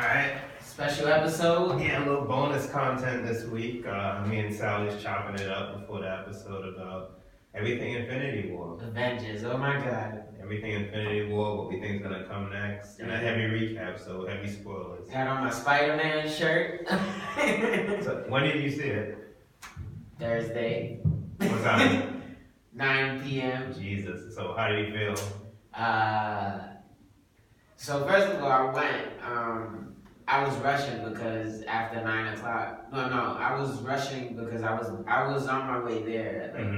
Alright. Special episode. Yeah, a little bonus content this week. Me and Sal is chopping it up before the episode about everything Infinity War. Avengers, oh my god. Everything Infinity War, what we think is gonna come next. And a heavy recap, so heavy spoilers. Got on my Spider-Man shirt. So, when did you see it? Thursday. What time? 9 p.m. Jesus. So how did you feel? So first of all, I went, I was rushing because after 9 o'clock, I was rushing because I was on my way there at like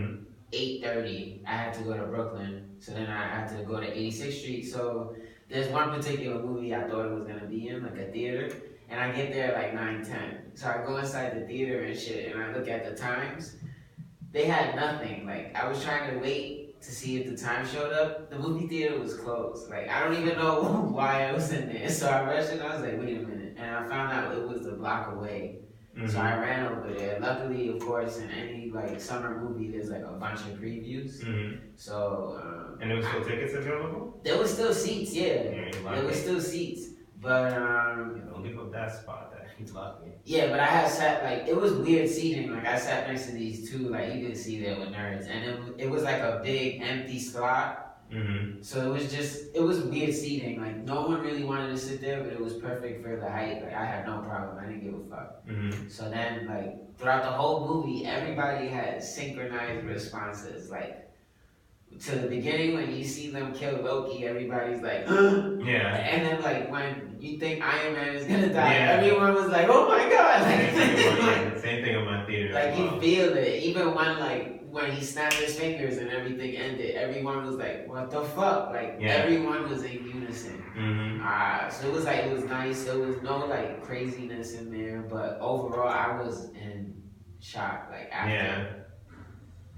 8:30. I had to go to Brooklyn, so then I had to go to 86th Street. So there's one particular movie I thought it was gonna be in, like a theater, and I get there at like 9:10. So I go inside the theater and shit, and I look at the times. They had nothing. Like, I was trying to wait to see if the time showed up. The movie theater was closed. Like, I don't even know why I was in there. So I rushed and I was like, wait a minute. And I found out it was a block away. So I ran over there. Luckily, of course, in any like summer movie, there's like a bunch of previews. So and there was still tickets available? There was still seats, yeah. There was still seats. But don't give up that spot there. He's lucky. Yeah, but I had sat like it was weird seating. Like I sat next to these two, like you could see they were nerds, and it was like a big empty slot. So it was weird seating. Like no one really wanted to sit there, but it was perfect for the height. Like I had no problem. I didn't give a fuck. So then, like throughout the whole movie, everybody had synchronized responses. Like to the beginning, when you see them kill Loki, everybody's like, yeah. And then like when you think Iron Man is gonna die, everyone was like, oh my god. Like, same thing in my theater. Like you feel it. Even when he snapped his fingers and everything ended, everyone was like, what the fuck? Like everyone was in unison. So it was nice. There was no like craziness in there, but overall I was in shock. Like after.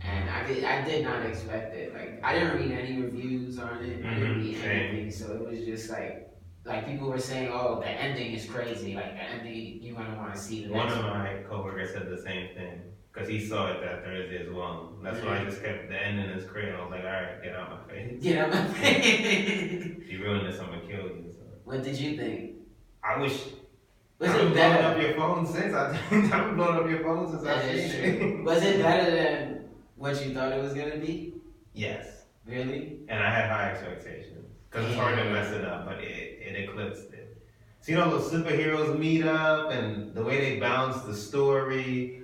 And I did not expect it. Like I didn't read any reviews on it. I didn't read anything. So it was just like people were saying, oh, the ending is crazy. Like the ending, you're gonna want to see the next one. One of my coworkers said the same thing because he saw it that Thursday as well. That's why I just kept the ending is crazy. I was like, all right, get out my face. Get out my face. If you ruin this, I'm gonna kill you. So. What did you think? I wish. Was I've it better? blown up your phone since I've blown up your phone since I've seen it. Was it better than what you thought it was gonna be? Yes. Really? And I had high expectations because it's hard to mess it up, but it eclipsed it. So you know those superheroes meet up and the way they balance the story,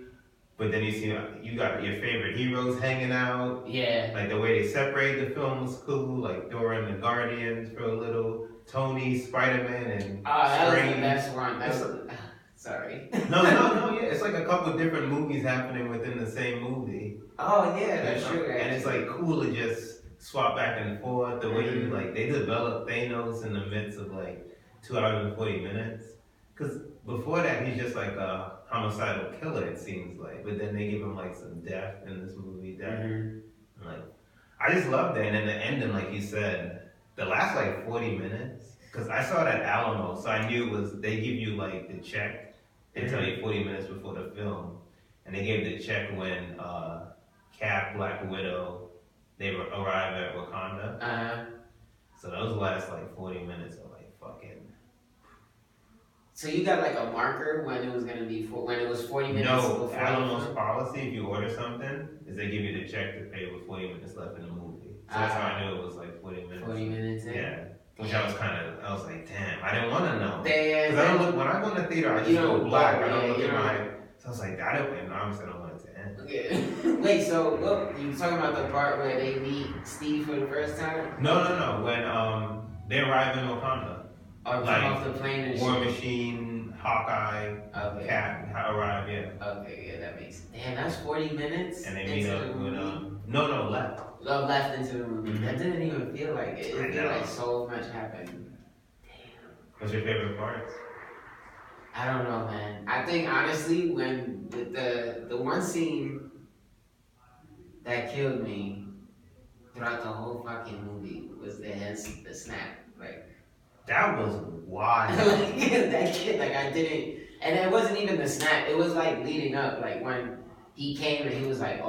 but then you see you got your favorite heroes hanging out. Yeah. Like the way they separate the film was cool. Like Thor and the Guardians for a little, Tony, Spider-Man, and that was the best one. Sorry. No, yeah. It's like a couple different movies happening within the same movie. Oh yeah, that's true. And it's like cool to just swap back and forth. The way you like they developed Thanos in the midst of like 2 hours and 40 minutes. Because before that he's just like a homicidal killer, it seems like. But then they give him like some depth in this movie. Like I just loved that. And then the ending, like you said, the last like 40 minutes. Because I saw that Alamo, so I knew it was they give you like the check. They tell you 40 minutes before the film. And they gave the check when Cap, Black Widow, they arrive at Wakanda. So those last like 40 minutes are like fucking. So you got like a marker when it was gonna be when it was 40 minutes no, before? Alamo's policy, if you order something, is they give you the check to pay with 40 minutes left in the movie. So that's how I knew it was like 40 minutes. 40 minutes in? Yeah. Which I was like, damn, I didn't want to know. Because I don't look, when I go in the theater, I just go black. I don't look at my. So I was like, I don't, and obviously I don't want it to end. Okay. Wait, so look, you talking about the part where they meet Steve for the first time? No. When they arrive in Wakanda. Or come off the plane and War Machine, Hawkeye, Cap arrive, yeah. Okay, yeah, that makes sense. Damn, that's 40 minutes. And they meet up with no, left. Left into the movie. That didn't even feel like it. It felt like so much happened. Damn. What's your favorite parts? I don't know, man. I think honestly, when with the one scene that killed me throughout the whole fucking movie was the snap. Like that was wild. That kid, like I didn't, and it wasn't even the snap. It was like leading up, like when he came and he was like,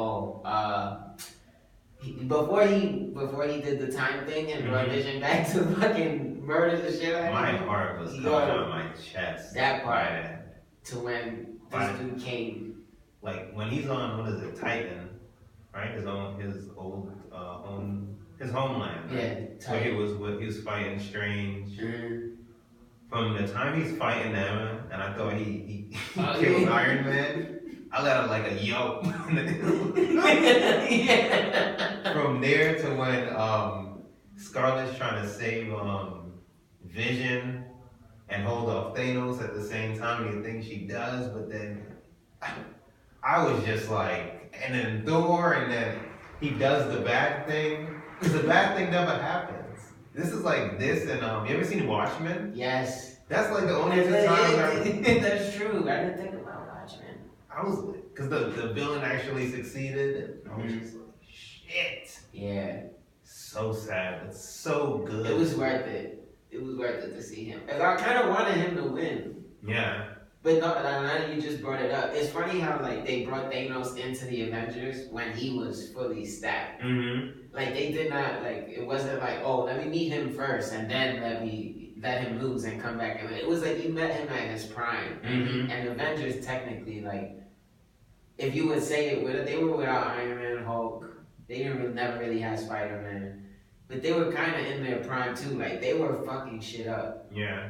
Before he did the time thing and brought Vision back to fucking murder the shit out of him. My heart was coming out of my chest. That part. To when this dude came. Like when he's on, what is it, Titan, right? His old his homeland. Right? Yeah. Titan. Where he was fighting Strange. Mm-hmm. From the time he's fighting them, and I thought he killed Iron Man. I let him like a yoke. From there to when Scarlet's trying to save Vision and hold off Thanos at the same time, and you think she does, but then I was just like, and then Thor, and then he does the bad thing. Because the bad thing never happens. This is like this, and you ever seen Watchmen? Yes. That's like the only two times That's true. I didn't think about Watchmen. I was, because the villain actually succeeded, and I was just like, shit. Yeah. So sad, but so good. It was worth it. It was worth it to see him. And I kind of wanted him to win. Yeah. But no, now that you just brought it up, it's funny how like they brought Thanos into the Avengers when he was fully stacked. Mm-hmm. Like they did not like it wasn't like, oh, let me meet him first and then let him lose and come back. And it was like you met him at his prime. Mm-hmm. And Avengers technically like, if you would say it, they were without Iron Man, Hulk. They never really had Spider-Man, but they were kind of in their prime too. Like they were fucking shit up. Yeah.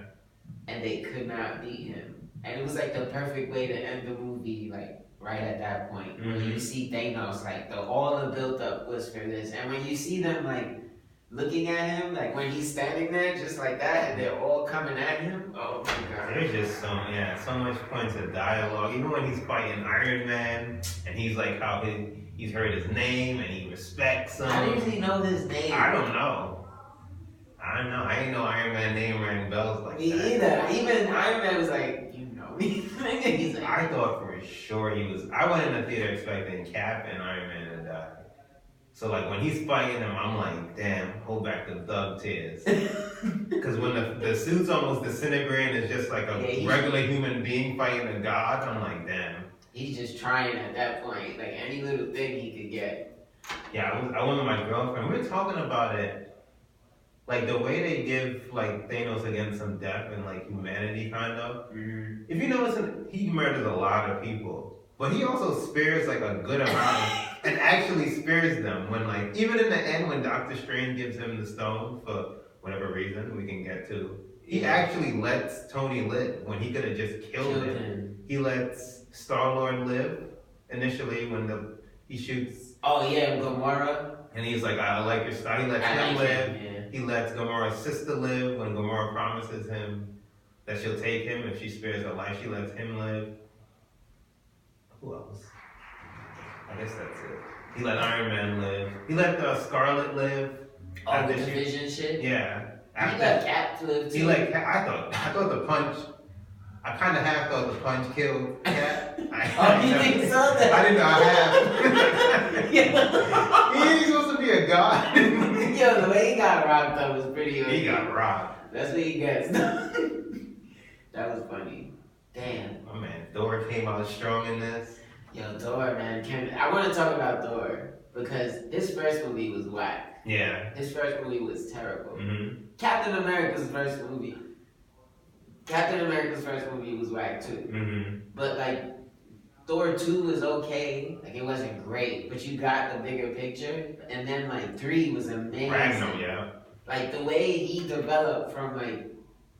And they could not beat him. And it was like the perfect way to end the movie, like right at that point. Mm-hmm. When you see Thanos, like all the build up was for this. And when you see them like looking at him, like when he's standing there just like that and they're all coming at him, oh my god. There's just so much points of dialogue. Even when he's fighting Iron Man and he's like how he's heard his name and he respects him. How does he know his name? I don't know. I ain't know Iron Man name rang bells like Me that. Me either. Even Iron Man was like, he's like, I thought for sure he was. I went in the theater expecting Cap and Iron Man to die. So like when he's fighting him, I'm like, damn, hold back the thug tears. Because when the suit's almost disintegrating, it's just like a regular human being fighting a god. I'm like, damn. He's just trying at that point, like any little thing he could get. Yeah, I went with my girlfriend. We were talking about it. Like the way they give like Thanos against some depth and like humanity kind of. Mm-hmm. If you notice, he murders a lot of people, but he also spares like a good amount and actually spares them when like even in the end when Doctor Strange gives him the stone for whatever reason we can get to, he actually lets Tony live when he could have just killed him. He lets Star-Lord live initially when he shoots. Oh yeah, Gamora. And he's like, I like your style. He lets him live. Yeah. He lets Gamora's sister live when Gamora promises him that she'll take him if she spares her life. She lets him live. Who else? I guess that's it. He let Iron Man live. He let Scarlet live. Oh, the Vision shit? Yeah. He let Cap live too. He let Cap. I thought the punch. I kind of half thought the punch killed Cap. You think so? I didn't know I have. He's supposed to be a god. Yo, the way he got rocked up was pretty good. He got rocked. That's what he gets. That was funny. Damn. Oh man, Thor came out strong in this. Yo, Thor, man. I want to talk about Thor because his first movie was whack. Yeah. His first movie was terrible. Mm-hmm. Captain America's first movie was whack too. Mm-hmm. But like, Thor 2 was okay, like it wasn't great, but you got the bigger picture. And then like 3 was amazing. Ragnarok, yeah. Like the way he developed from like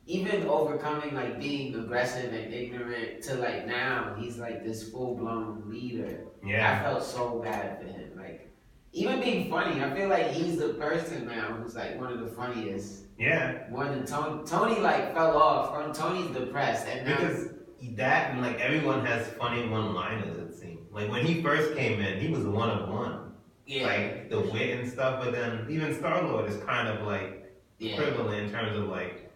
even overcoming like being aggressive and ignorant to like now he's like this full blown leader. Yeah. I felt so bad for him. Like even being funny, I feel like he's the person now who's like one of the funniest. Yeah. More than Tony. Tony like fell off. Tony's depressed and now because that and like everyone has funny one-liners, it seems. Like when he first came in, he was one of one. Yeah. Like the wit and stuff, but then even Star-Lord is kind of like equivalent in terms of like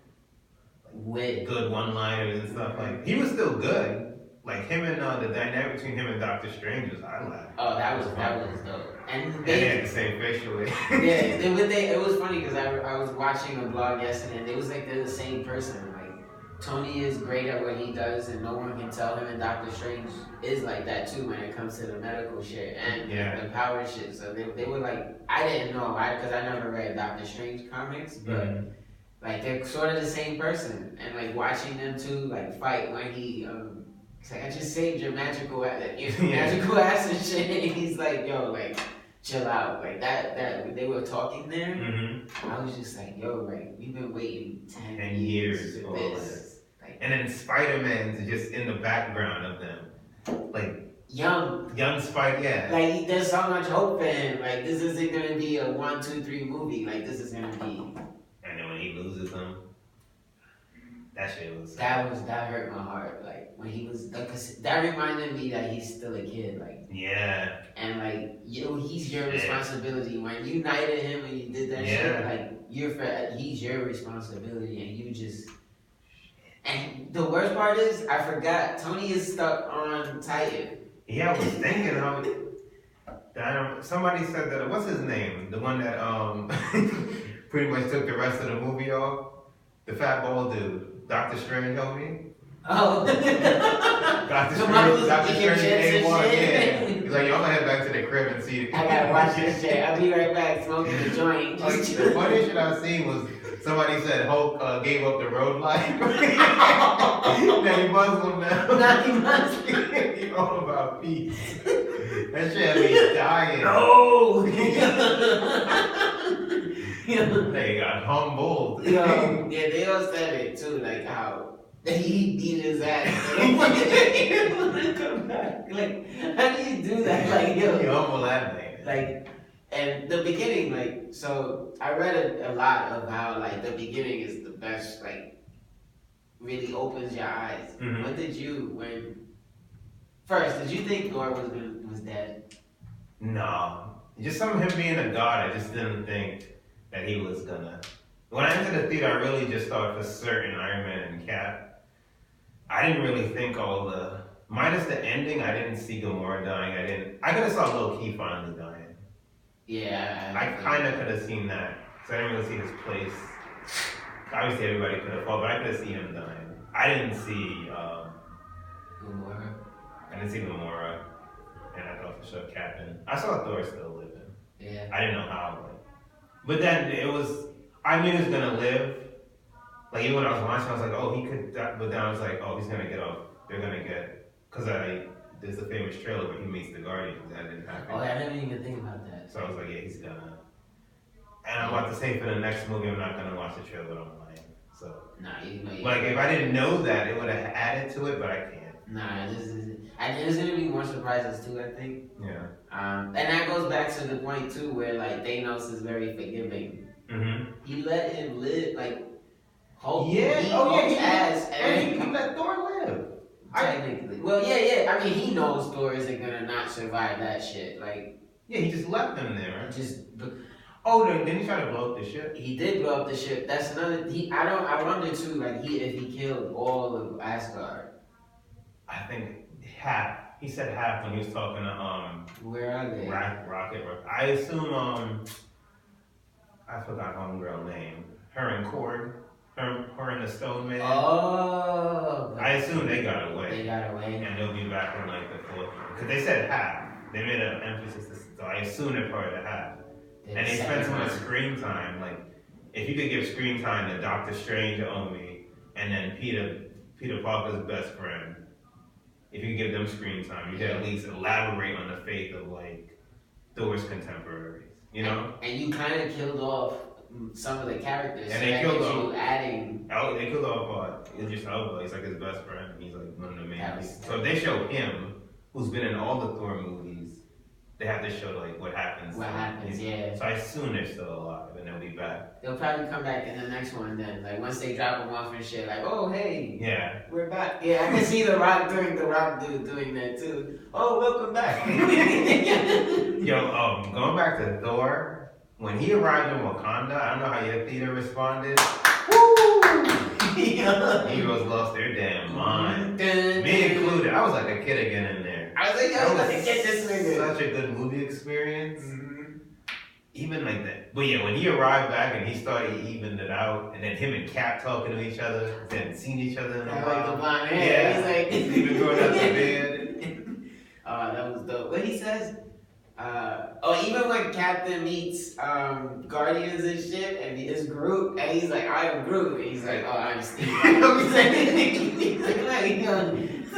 wit, good one-liners and stuff. Like he was still good. Like him and the dynamic between him and Doctor Strange was I laughed. Oh, that was dope. And they had the same facial way. It was funny because I was watching a blog yesterday and it was like they're the same person. Like Tony is great at what he does, and no one can tell him. And Doctor Strange is like that too when it comes to the medical shit and the power shit. So they were like, I didn't know, because I never read Doctor Strange comics, but like they're sort of the same person. And like watching them two like fight when he's like, I just saved your magical magical ass and shit. And he's like, yo, like, chill out. Like that when they were talking there, I was just like, yo, like, we've been waiting 10 years for this. Like, and then Spider-Man's just in the background of them. Like young Spider, yeah. Like there's so much hope in him. Like this isn't gonna be a 1, 2, 3 movie. Like this is gonna be. And then when he loses them, that shit was. That hurt my heart. Like when he was, cause that reminded me that he's still a kid. Like yeah. And like he's your responsibility. When you knighted him and you did that shit, like he's your responsibility, and you just. And the worst part is, I forgot Tony is stuck on Titan. Yeah, I was thinking somebody said that. What's his name? The one that pretty much took the rest of the movie off. The fat bald dude, Doctor Strange, homie. Oh, Doctor Strange A1. Yeah, he's like, yo, I'm gonna head back to the crib and see it. I gotta watch this shit. I'll be right back smoking the joint. Like, the funniest shit I seen was somebody said Hulk gave up the road life. Now he Muslim now. Now he Muslim. He all about peace. That shit had me dying. No. They got humbled. Yeah, they all said it too, like how he beat his ass. Come back. Like, how do you do that? Like, yo. You humble that man. Like, and the beginning, like, so I read a lot of how, like, the beginning is the best, like, really opens your eyes. What did you, first, did you think Thor was dead? No. Just some of him being a god, I just didn't think that he was gonna. When I entered the theater, I really just thought for certain Iron Man and Cap. I didn't really think minus the ending, I didn't see Gamora dying. I could have saw Loki finally dying. Yeah. I kind of could have seen that. Because I didn't really see his place. Obviously, everybody could have fought, but I could have seen him dying. I didn't see Gamora. I didn't see Gamora. And I thought for sure Captain. I saw Thor still living. Yeah. I didn't know how. But then I knew he was going to live. Like, even when I was watching, I was like, oh, he could die. But then I was like, oh, he's going to get off. They're going to get. Because there's a famous trailer where he meets the Guardians. That didn't happen. Oh, I didn't even think about that. So I was like, yeah, he's gonna. And I'm about to say for the next movie, I'm not gonna watch the trailer online. So. Nah, you know. Like, if I didn't know that, it would have added to it, but I can't. Nah, there's gonna be more surprises too, I think. Yeah. And that goes back to the point too, where like Thanos is very forgiving. He let him live, like. Hulk. Yeah. And he let Thor live. Technically. Well, yeah. I mean, he knows Thor isn't gonna not survive that shit. Like. Yeah, he just left them there. Right? Then he tried to blow up the ship. He did blow up the ship. That's another. I wonder too, like if he killed all of Asgard. I think half. He said half when he was talking to Where are they? Rocket. I assume I forgot homegirl name. Her and Korg. Her and the Stone Man. Oh. I assume they got away. They got away. And they'll be back on like the fourth. Because they said half. They made an emphasis. So I assume they're part of the half. And they spent so much screen time. Like, if you could give screen time to Doctor Strange only, and then Peter Parker's best friend, if you could give them screen time, you could at least elaborate on the faith of like Thor's contemporaries. You know? And you kind of killed off some of the characters. And they killed off. They killed off Idris Elba. He's like his best friend. He's like one of the main. So if they show him, who's been in all the Thor movies, they have to show like what happens. Yeah. So I assume they're still alive and they'll be back. They'll probably come back in the next one then. Like once they drop them off and shit. Like, oh hey. Yeah. We're back. Yeah, I can see the Rock dude doing that too. Oh, welcome back. Yo, going back to Thor. When he arrived in Wakanda, I don't know how your theater responded. Woo! Heroes lost their damn mind. Me included. I was like a kid again in there. I was like, yo, let's get this nigga. Such a good movie experience. even like that. But yeah, when he arrived back and he started evening it out, and then him and Cap talking to each other, they hadn't seen each other in a while. Like the blonde hair. Yeah, he's like even going out the bed. That was dope. What he says? Even when Captain meets Guardians and shit, and his group, and he's like, I am Groot, and he's like, oh, I'm Steve. He's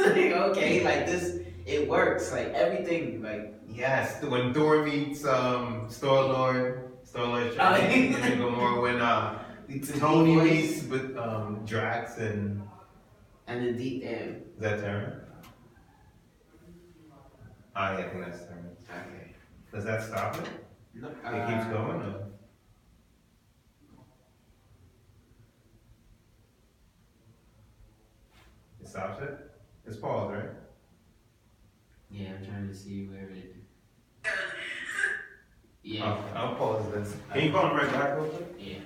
like, okay, like this, it works, like everything, like. Yes, when Thor meets Star-Lord trying to go more when Tony meets with Drax and the deep end. Is that Turner? Oh yeah, I think that's Turner. Okay. Does that stop it? No, It keeps going or? It stops it? It's paused, right? Yeah, I'm trying to see where it. Yeah. I'll pause this. Can you call him right back real quick? Yeah.